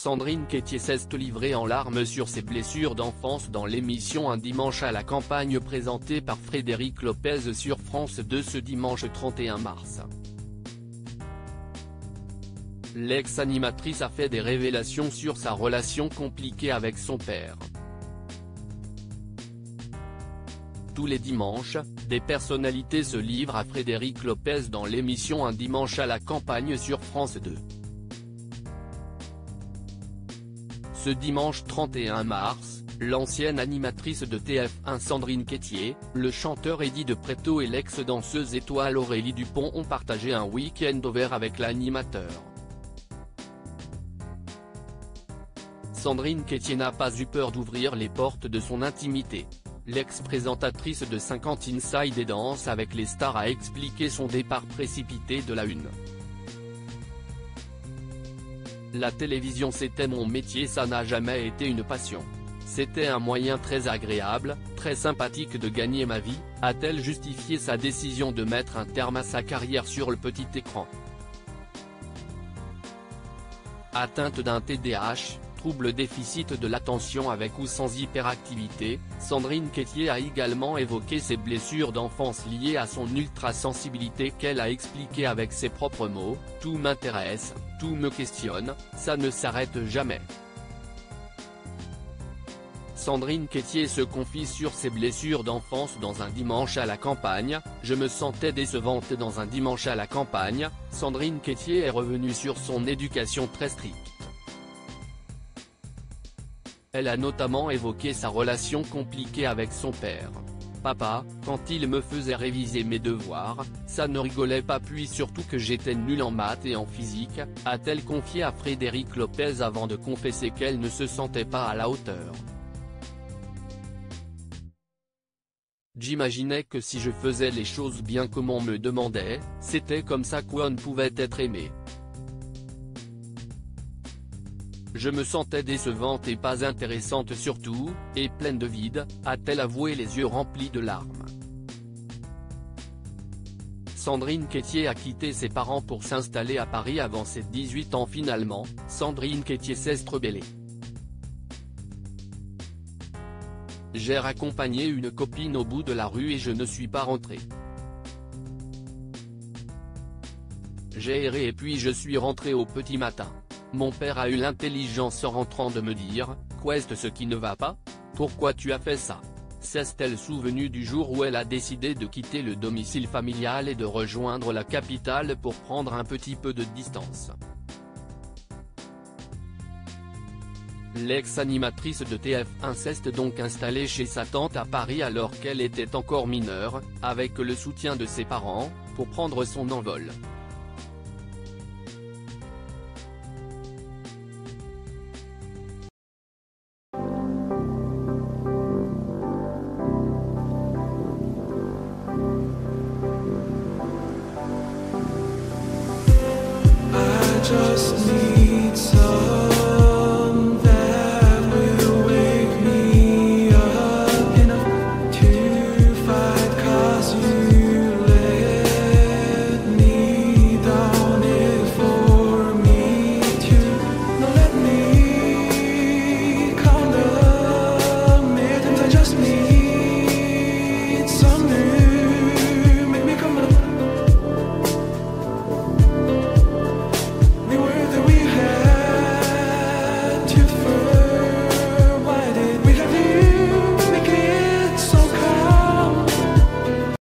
Sandrine Quétier s'est livrée en larmes sur ses blessures d'enfance dans l'émission Un dimanche à la campagne présentée par Frédéric Lopez sur France 2 ce dimanche 31 mars. L'ex-animatrice a fait des révélations sur sa relation compliquée avec son père. Tous les dimanches, des personnalités se livrent à Frédéric Lopez dans l'émission Un dimanche à la campagne sur France 2. Ce dimanche 31 mars, l'ancienne animatrice de TF1 Sandrine Quétier, le chanteur Eddie de Pretto et l'ex-danseuse étoile Aurélie Dupont ont partagé un week-end au vert avec l'animateur. Sandrine Quétier n'a pas eu peur d'ouvrir les portes de son intimité. L'ex-présentatrice de 50 Inside et Danse avec les stars a expliqué son départ précipité de la une. La télévision c'était mon métier, ça n'a jamais été une passion. C'était un moyen très agréable, très sympathique de gagner ma vie, a-t-elle justifié sa décision de mettre un terme à sa carrière sur le petit écran. Atteinte d'un TDAH, trouble déficit de l'attention avec ou sans hyperactivité, Sandrine Quétier a également évoqué ses blessures d'enfance liées à son ultra-sensibilité qu'elle a expliqué avec ses propres mots « Tout m'intéresse, tout me questionne, ça ne s'arrête jamais ». Sandrine Quétier se confie sur ses blessures d'enfance dans Un dimanche à la campagne. Je me sentais décevante dans Un dimanche à la campagne. Sandrine Quétier est revenue sur son éducation très stricte. Elle a notamment évoqué sa relation compliquée avec son père. « Papa, quand il me faisait réviser mes devoirs, ça ne rigolait pas, puis surtout que j'étais nulle en maths et en physique », a-t-elle confié à Frédéric Lopez avant de confesser qu'elle ne se sentait pas à la hauteur. « J'imaginais que si je faisais les choses bien comme on me demandait, c'était comme ça qu'on pouvait être aimé. Je me sentais décevante et pas intéressante surtout, et pleine de vide », a-t-elle avoué les yeux remplis de larmes. Sandrine Quétier a quitté ses parents pour s'installer à Paris avant ses 18 ans finalement. Sandrine Quétier s'est rebellée. « J'ai raccompagné une copine au bout de la rue et je ne suis pas rentrée. J'ai erré et puis je suis rentrée au petit matin. Mon père a eu l'intelligence en rentrant de me dire « Qu'est-ce ce qui ne va pas? Pourquoi tu as fait ça ?» S'est-elle souvenue du jour où elle a décidé de quitter le domicile familial et de rejoindre la capitale pour prendre un petit peu de distance. L'ex-animatrice de TF1 s'est donc installée chez sa tante à Paris alors qu'elle était encore mineure, avec le soutien de ses parents, pour prendre son envol. Just need